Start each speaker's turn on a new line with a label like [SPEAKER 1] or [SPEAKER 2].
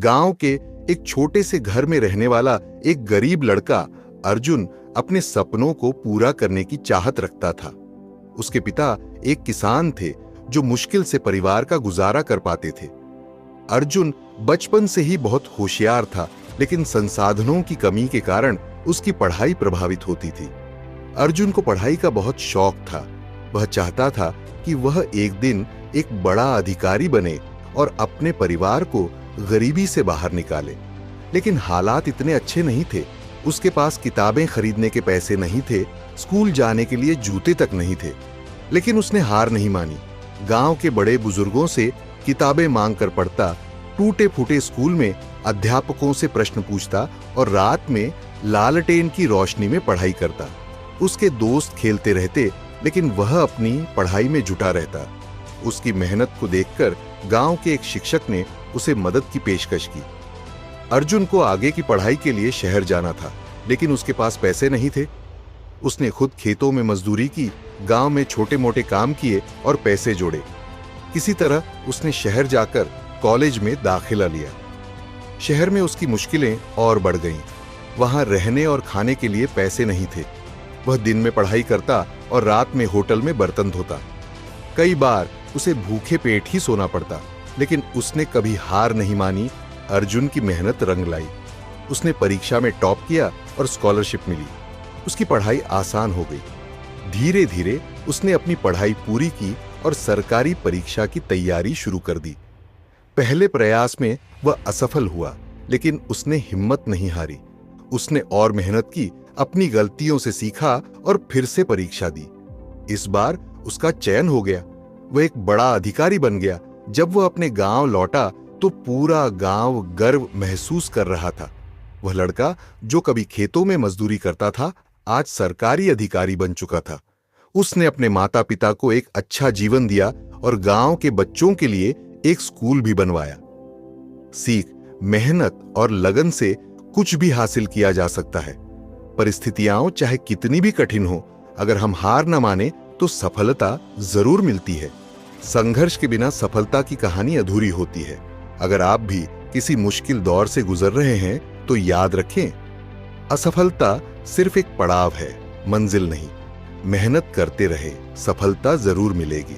[SPEAKER 1] गांव के एक छोटे से घर में रहने वाला एक गरीब लड़का अर्जुन अपने सपनों को पूरा करने की चाहत रखता था। उसके पिता एक किसान थे जो मुश्किल से परिवार का गुजारा कर पाते थे। अर्जुन बचपन से ही बहुत होशियार था, लेकिन संसाधनों की कमी के कारण उसकी पढ़ाई प्रभावित होती थी। अर्जुन को पढ़ाई का बहुत शौक था। वह चाहता था कि वह एक दिन एक बड़ा अधिकारी बने और अपने परिवार को गरीबी से बाहर निकाले। लेकिन हालात इतने अच्छे नहीं थे। उसके पास किताबें खरीदने के पैसे नहीं थे, स्कूल जाने के लिए जूते तक नहीं थे। लेकिन उसने हार नहीं मानी। गांव के बड़े बुजुर्गों से किताबें मांग कर पढ़ता, टूटे फूटे स्कूल में अध्यापकों से प्रश्न पूछता और रात में लालटेन की रोशनी में पढ़ाई करता। उसके दोस्त खेलते रहते, लेकिन वह अपनी पढ़ाई में जुटा रहता। उसकी मेहनत को देखकर गांव के एक शिक्षक ने उसे मदद की पेशकश की। अर्जुन को आगे की पढ़ाई के लिए शहर जाना था, लेकिन उसके पास पैसे नहीं थे। उसने खुद खेतों में मजदूरी की, गांव में छोटे मोटे काम किए और पैसे जोड़े। किसी तरह उसने शहर जाकर कॉलेज में दाखिला लिया। शहर में उसकी मुश्किलें और बढ़ गईं। वहां रहने और खाने के लिए पैसे नहीं थे। वह दिन में पढ़ाई करता और रात में होटल में बर्तन धोता। कई बार उसे भूखे पेट ही सोना पड़ता, लेकिन उसने कभी हार नहीं मानी। अर्जुन की मेहनत रंग लाई। उसने परीक्षा में टॉप किया और स्कॉलरशिप मिली। उसकी पढ़ाई आसान हो गई। धीरे धीरे उसने अपनी पढ़ाई पूरी की और सरकारी परीक्षा की तैयारी शुरू कर दी। पहले प्रयास में वह असफल हुआ, लेकिन उसने हिम्मत नहीं हारी। उसने और मेहनत की, अपनी गलतियों से सीखा और फिर से परीक्षा दी। इस बार उसका चयन हो गया। वह एक बड़ा अधिकारी बन गया। जब वह अपने गांव लौटा तो पूरा गांव गर्व महसूस कर रहा था। वह लड़का जो कभी खेतों में मजदूरी करता था, आज सरकारी अधिकारी बन चुका था। उसने अपने माता पिता को एक अच्छा जीवन दिया और गांव के बच्चों के लिए एक स्कूल भी बनवाया। सीख, मेहनत और लगन से कुछ भी हासिल किया जा सकता है। परिस्थितियां चाहे कितनी भी कठिन हो, अगर हम हार न माने तो सफलता जरूर मिलती है। संघर्ष के बिना सफलता की कहानी अधूरी होती है। अगर आप भी किसी मुश्किल दौर से गुजर रहे हैं तो याद रखें, असफलता सिर्फ एक पड़ाव है, मंजिल नहीं। मेहनत करते रहे, सफलता जरूर मिलेगी।